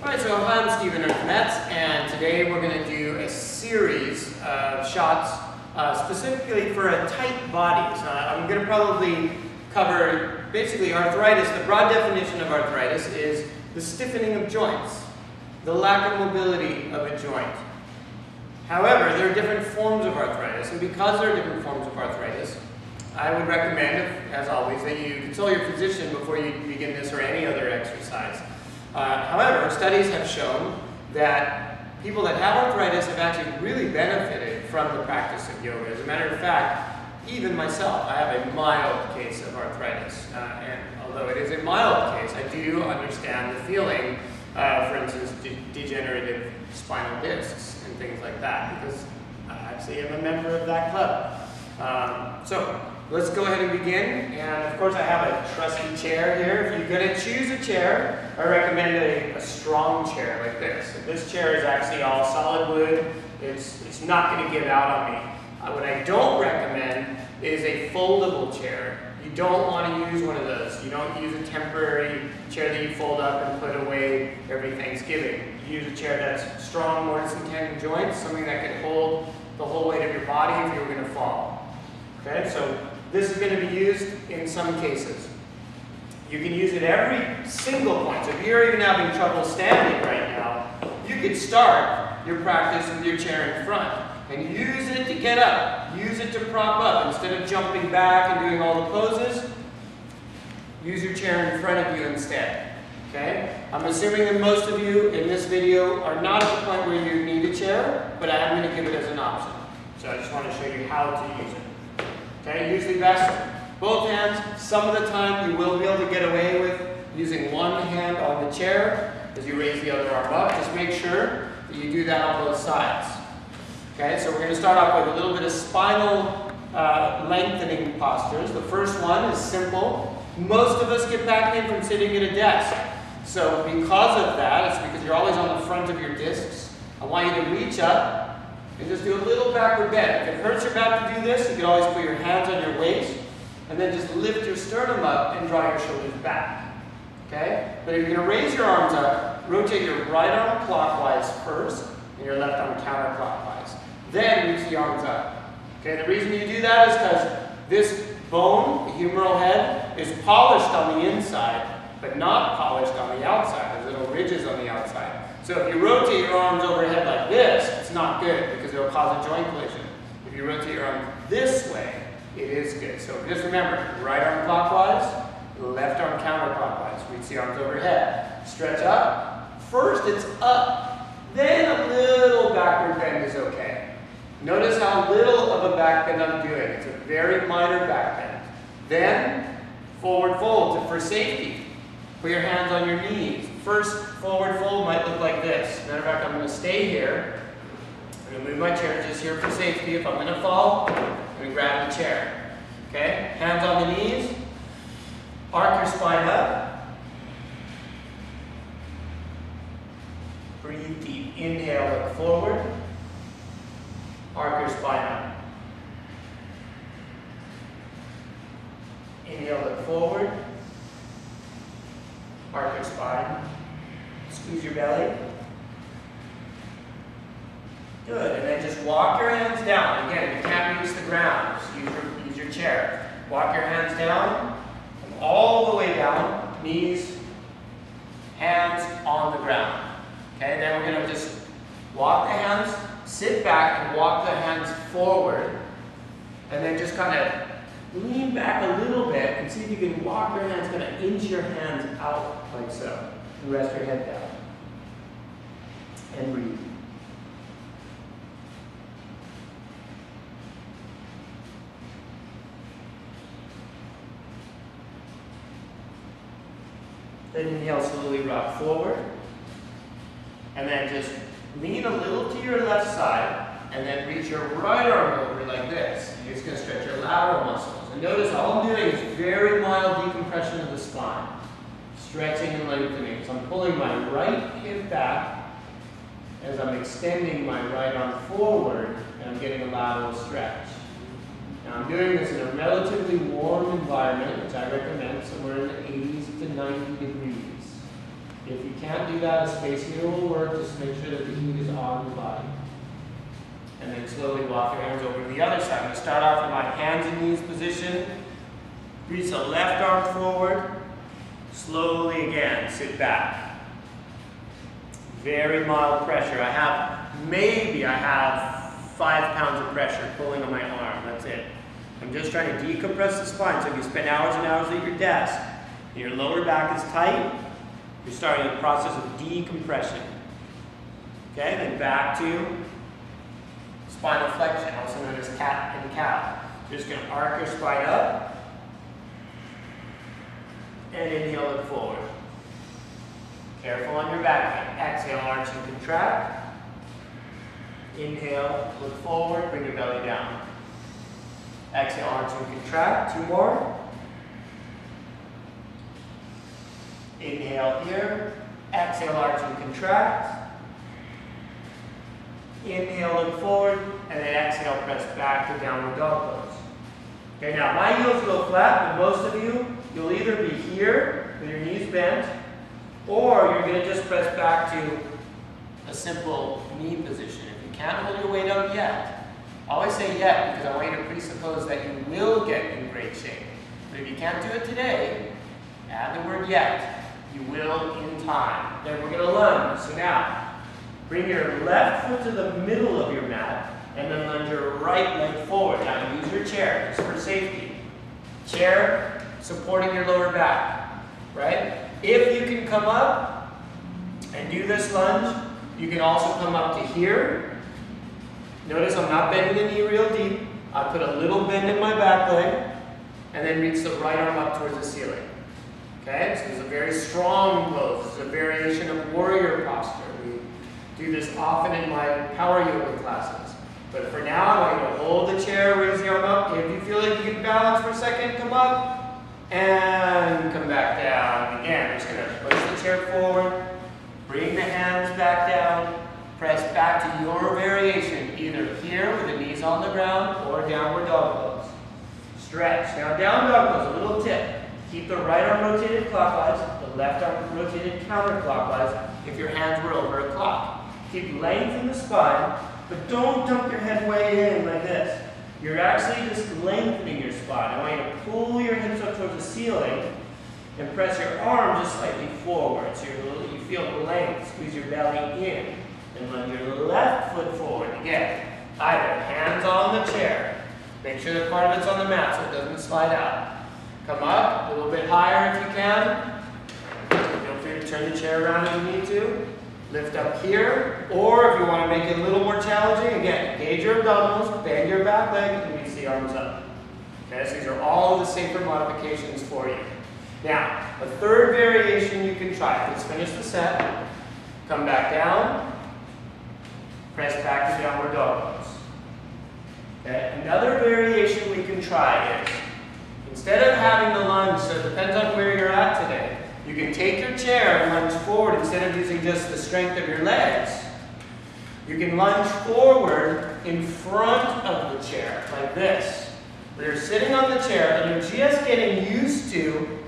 Alright, so hi, I'm Stephen Metz, and today we're going to do a series of shots specifically for a tight body. So I'm going to probably cover basically arthritis. The broad definition of arthritis is the stiffening of joints, the lack of mobility of a joint. However, there are different forms of arthritis, and because there are different forms of arthritis, I would recommend, as always, that you consult your physician before you begin this or any other exercise. However, studies have shown that people that have arthritis have actually really benefited from the practice of yoga. As a matter of fact, even myself, I have a mild case of arthritis. And although it is a mild case, I do understand the feeling, for instance, degenerative spinal discs and things like that, because I actually am a member of that club. So let's go ahead and begin. And of course, I have a trusty chair here. If you're going to choose a chair, I recommend a strong chair like this. If this chair is actually all solid wood, it's not going to give out on me. What I don't recommend is a foldable chair. You don't want to use one of those. You don't use a temporary chair that you fold up and put away every Thanksgiving. You use a chair that's strong, mortise and tenon joints, something that can hold the whole weight of your body if you were going to fall. Okay, so this is going to be used in some cases. You can use it every single point. So if you're even having trouble standing right now, you could start your practice with your chair in front and use it to get up. Use it to prop up. Instead of jumping back and doing all the poses, use your chair in front of you instead. Okay? I'm assuming that most of you in this video are not at the point where you need a chair, but I am going to give it as an option. So I just want to show you how to use it. Okay, usually best both hands. Some of the time you will be able to get away with using one hand on the chair as you raise the other arm up. Just make sure that you do that on both sides. Okay, so we're going to start off with a little bit of spinal lengthening postures. The first one is simple. Most of us get back pain from sitting at a desk. So because of that, it's because you're always on the front of your discs. I want you to reach up and just do a little backward bend. If it hurts your back to do this, you can always put your hands on your waist and then just lift your sternum up and draw your shoulders back. Okay? But if you're going to raise your arms up, rotate your right arm clockwise first and your left arm counterclockwise. Then reach the arms up. Okay? The reason you do that is because this bone, the humeral head, is polished on the inside, but not polished on the outside. There's little ridges on the outside. So if you rotate your arms overhead like this, it's not good because it'll cause a joint collision. If you rotate your arm this way, it is good. So just remember, right arm clockwise, left arm counterclockwise. Reach the arms overhead. Stretch up. First it's up, then a little backward bend is okay. Notice how little of a back bend I'm doing. It's a very minor back bend. Then forward fold for safety. Put your hands on your knees. First forward fold might look like this. Matter of fact, I'm going to stay here. I'm going to move my chair just here for safety. If I'm going to fall, I'm going to grab the chair. Okay? Hands on the knees. Arc your spine up. Breathe deep. Inhale, look forward. Arc your spine up. Inhale, look forward. Arc your spine. Squeeze your belly. Good. And then just walk your hands down. Again, you can't reach the ground. Just use your chair. Walk your hands down. All the way down. Knees, hands on the ground. Okay, then we're going to just walk the hands, sit back and walk the hands forward. And then just kind of lean back a little bit and see if you can walk your hands, kind of inch your hands out like so. And rest your head down. And breathe. Then inhale, slowly rock forward. And then just lean a little to your left side and then reach your right arm over like this. You're just going to stretch your lateral muscles. And notice all I'm doing is very mild decompression of the spine. Stretching and lengthening. So I'm pulling my right hip back as I'm extending my right arm forward and I'm getting a lateral stretch. Now I'm doing this in a relatively warm environment, which I recommend somewhere in the 80s to 90 degrees. If you can't do that, a space needle will work. Just make sure that the heat is on the body. And then slowly walk your hands over to the other side. I'm going to start off in my hands and knees position. Reach the left arm forward. Slowly again, sit back. Very mild pressure. I have 5 pounds of pressure pulling on my arm. That's it. I'm just trying to decompress the spine. So if you spend hours and hours at your desk, and your lower back is tight, you're starting the process of decompression. Okay, then back to spinal flexion, also known as cat and cow. You're just going to arc your spine up and inhale, look forward. Careful on your back. Exhale, arch and contract. Inhale, look forward, bring your belly down. Exhale, arch and contract. 2 more. Inhale here. Exhale, arch and contract. Inhale, look forward, and then exhale, press back to downward dog pose. Okay, now my heels go flat, but most of you, you'll either be here with your knees bent, or you're going to just press back to a simple knee position. If you can't hold your weight up yet, I always say yet because I want you to presuppose that you will get in great shape. But if you can't do it today, add the word yet. You will in time. Then we're going to lunge. So now, bring your left foot to the middle of your mat, and then lunge your right leg forward. Now use your chair, just for safety. Chair supporting your lower back, right? If you can come up and do this lunge, you can also come up to here. Notice I'm not bending the knee real deep. I put a little bend in my back leg, and then reach the right arm up towards the ceiling. Okay, so this is a very strong pose. This is a variation of warrior posture. We do this often in my power yoga classes. But for now, I want you to hold the chair, raise the arm up. If you feel like you can balance for a second, come up and come back down. Again, we're just going to push the chair forward, bring the hands back down, press back to your variation, either here with the knees on the ground or downward dog pose. Stretch. Now down dog pose, a little tip. Keep the right arm rotated clockwise, the left arm rotated counterclockwise if your hands were over a clock. Keep length in the spine, but don't dump your head way in like this. You're actually just lengthening your spine. I want you to pull your hips up towards the ceiling and press your arm just slightly forward so you feel length. Squeeze your belly in and lunge your left foot forward. Again, either hands on the chair. Make sure that part of it's on the mat so it doesn't slide out. Come up a little bit higher if you can. Feel free to turn the chair around if you need to. Lift up here, or if you want to make it a little more challenging, again, engage your abdominals, bend your back leg, and reach the arms up. Okay, so these are all the safer modifications for you. Now, a third variation you can try. Let's finish the set. Come back down. Press back to downward dog pose. Okay, another variation we can try is, instead of having the lunge, so it depends on where you're at today, you can take your chair and lunge forward instead of using just the strength of your legs. You can lunge forward in front of the chair, like this. Where you're sitting on the chair and you're just getting used to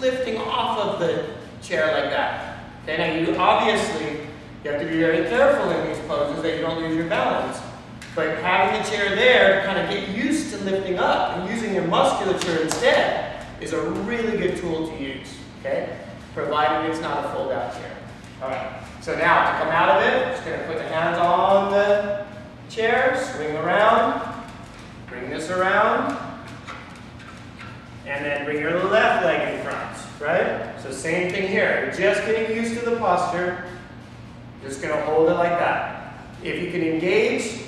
lifting off of the chair like that. Okay, now you obviously, you have to be very careful in these poses that you don't lose your balance. But having the chair there to kind of get used to lifting up and using your musculature instead is a really good tool to use, okay? Provided it's not a fold-out chair. All right, so now to come out of it, just going to put the hands on the chair, swing around, bring this around, and then bring your left leg in front, right? So same thing here. You're just getting used to the posture. Just going to hold it like that. If you can engage,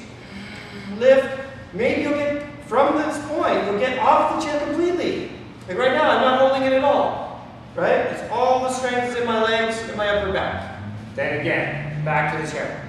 lift, maybe you'll get, from this point, you'll get off the chair completely. Like right now, I'm not holding it at all, right? It's all the strength in my legs and my upper back. Then again, back to the chair.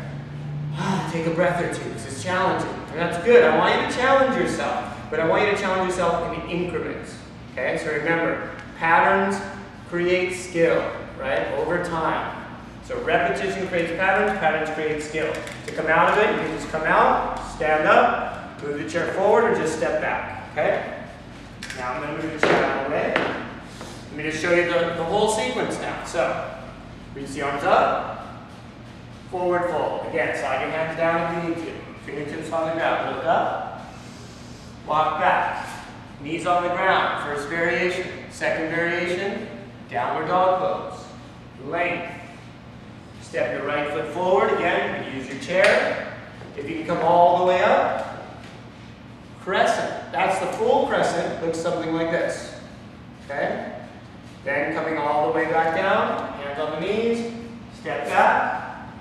Take a breath or two. This is challenging, and that's good. I want you to challenge yourself, but I want you to challenge yourself in increments, okay? So remember, patterns create skill, right, over time. So repetition creates patterns, patterns create skill. To come out of it, you can just come out, stand up, move the chair forward, or just step back, okay? Now I'm going to move the chair out of the way. Let me just show you the whole sequence now. So Reach the arms up. Forward fold. Again, slide your hands down if you need to. Fingertips on the ground. Look up. Walk back. Knees on the ground. First variation. Second variation. Downward dog pose. Length. Step your right foot forward. Again, use your chair. If you can come all the way up. Crescent. That's the full crescent. Looks something like this. Okay? Then coming all the way back down. Hands on the knees. Step back.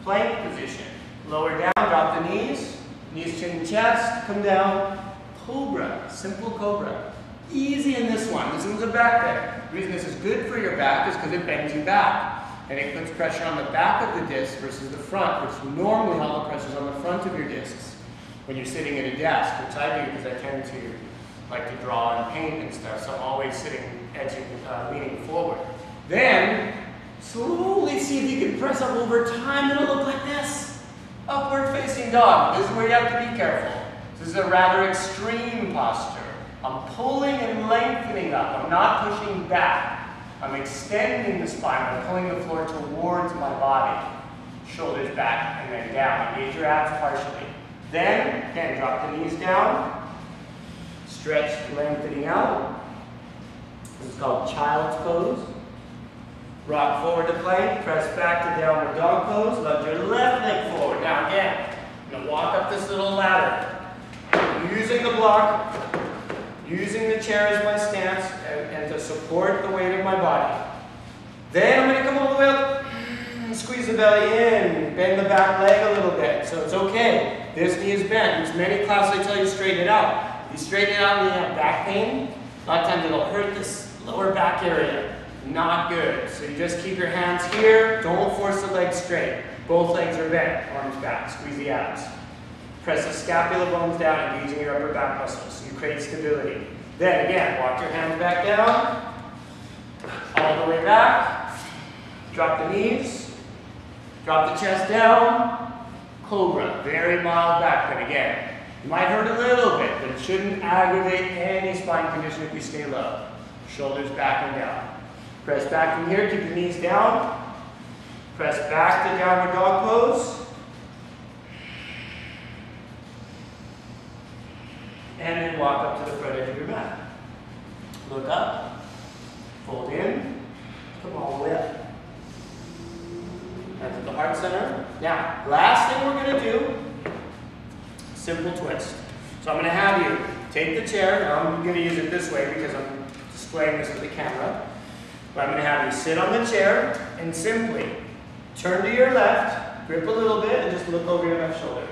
Plank position. Lower down. Drop the knees. Knees, chin, chest. Come down. Cobra. Simple cobra. Easy in this one. This one's a back bend. The reason this is good for your back is because it bends you back. And it puts pressure on the back of the disc versus the front, which normally all the pressure is on the front of your discs when you're sitting at a desk, which I do because I tend to like to draw and paint and stuff, so I'm always sitting, leaning forward. Then, slowly see if you can press up over time. It'll look like this. Upward facing dog. This is where you have to be careful. This is a rather extreme posture. I'm pulling and lengthening up. I'm not pushing back. I'm extending the spine. I'm pulling the floor towards my body. Shoulders back and then down. Engage your abs partially. Then, again, drop the knees down. Stretch, lengthening out. This is called child's pose. Rock forward to plank. Press back to downward dog pose. Lunge your left leg forward. Now again, I'm going to walk up this little ladder. Using the block, using the chair as my stance, and to support the weight of my body. Then I'm going to come all the way up, squeeze the belly in, bend the back leg a little bit. So it's okay. This knee is bent. In many classes I tell you straighten it out. If you straighten it out and you have back pain, a lot of times it'll hurt this lower back area. Not good. So you just keep your hands here. Don't force the legs straight. Both legs are bent. Arms back. Squeeze the abs. Press the scapula bones down, engaging your upper back muscles so you create stability. Then again, walk your hands back down, all the way back, drop the knees, drop the chest down, cobra, very mild back bend again. It might hurt a little bit, but it shouldn't aggravate any spine condition if we stay low. Shoulders back and down. Press back from here, keep your knees down, press back to downward dog pose, and then walk up to the front edge of your mat. Look up, fold in, come all the way up. Hands at the heart center. Now, last thing we're going to do, simple twist. So I'm going to have you take the chair. Now I'm going to use it this way because I'm displaying this with the camera. But I'm going to have you sit on the chair and simply turn to your left, grip a little bit, and just look over your left shoulder.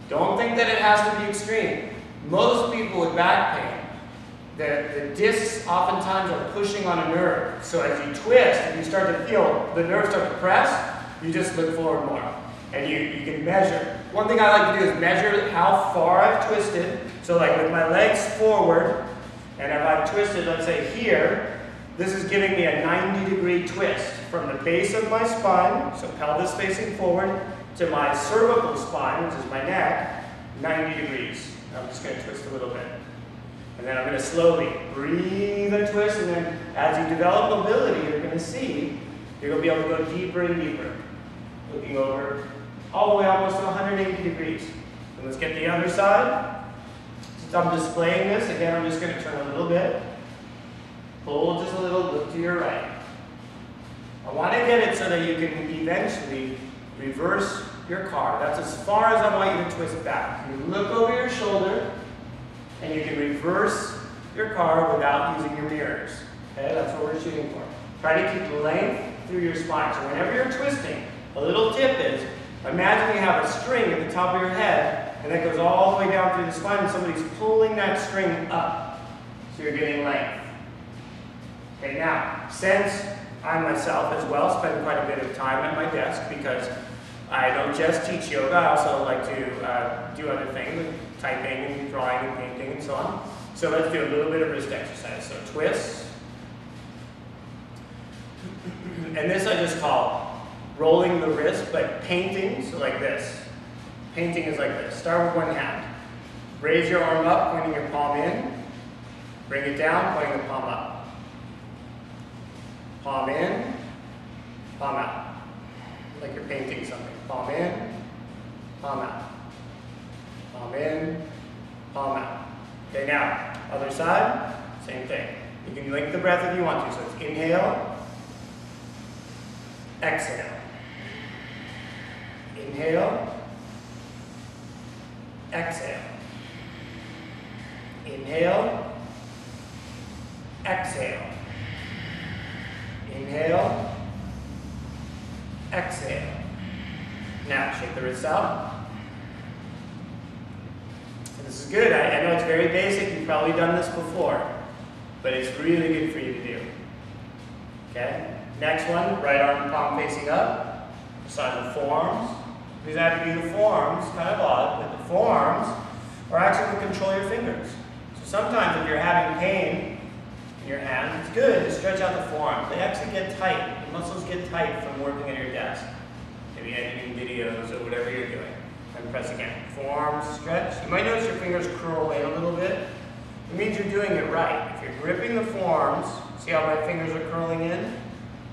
Don't think that it has to be extreme. Most people with back pain, the discs oftentimes are pushing on a nerve. So as you twist and you start to feel the nerve start to press, you just look forward more. And you can measure. One thing I like to do is measure how far I've twisted. So like with my legs forward, and if I've twisted, let's say here, this is giving me a 90-degree twist from the base of my spine, so pelvis facing forward, to my cervical spine, which is my neck, 90 degrees. I'm just going to twist a little bit. And then I'm going to slowly breathe and twist, and then as you develop mobility, you're going to see, you're going to be able to go deeper and deeper. Looking over all the way almost to 180 degrees. And let's get the other side. Since I'm displaying this, again, I'm just going to turn a little bit. Pull just a little, look to your right. I want to get it so that you can eventually reverse your car. That's as far as I want you to twist back. You look over your shoulder, and you can reverse your car without using your mirrors. Okay, that's what we're shooting for. Try to keep length through your spine. So whenever you're twisting, a little tip is, imagine you have a string at the top of your head, and that goes all the way down through the spine, and somebody's pulling that string up. So you're getting length. Okay, now, since I myself as well spend quite a bit of time at my desk because I don't just teach yoga, I also like to do other things, typing and drawing and painting and so on. So let's do a little bit of wrist exercise. So twist. And this I just call rolling the wrist, but painting, so like this. Painting is like this. Start with one hand. Raise your arm up, pointing your palm in. Bring it down, pointing the palm up. Palm in, palm out. Like you're painting something. Palm in, palm out. Palm in, palm out. Okay, now, other side, same thing. You can link the breath if you want to. So it's inhale, exhale. Inhale, exhale. Inhale, exhale. Inhale, exhale. Now, shake the wrists out. And this is good. I know it's very basic. You've probably done this before, but it's really good for you to do. Okay? Next one, right arm palm facing up. Massage the forearms. The reason I have to do the forearms, kind of odd, but the forearms are actually to control your fingers. So sometimes if you're having pain in your hand, it's good to stretch out the forearms. They actually get tight. The muscles get tight from working at your desk. Maybe editing videos or whatever you're doing. And press again. Forearms stretch. You might notice your fingers curl in a little bit. It means you're doing it right. If you're gripping the forearms, see how my fingers are curling in?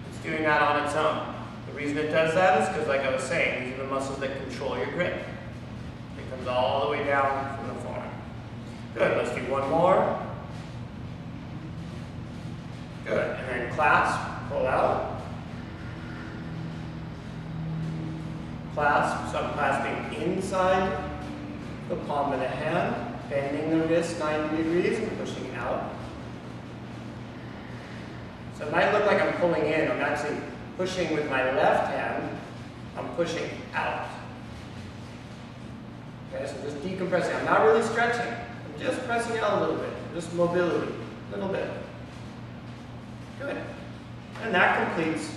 It's doing that on its own. The reason it does that is because, like I was saying, these are the muscles that control your grip. It comes all the way down from the forearm. Good. Let's do one more. Good. And then clasp, pull out. Clasp, so I'm clasping inside the palm of the hand, bending the wrist 90 degrees and pushing out. So it might look like I'm pulling in. I'm actually pushing with my left hand. I'm pushing out. Okay, so just decompressing. I'm not really stretching. I'm just pressing out a little bit. Just mobility, a little bit. Good. And that completes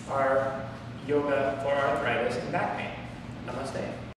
our yoga for arthritis and back pain. Namaste.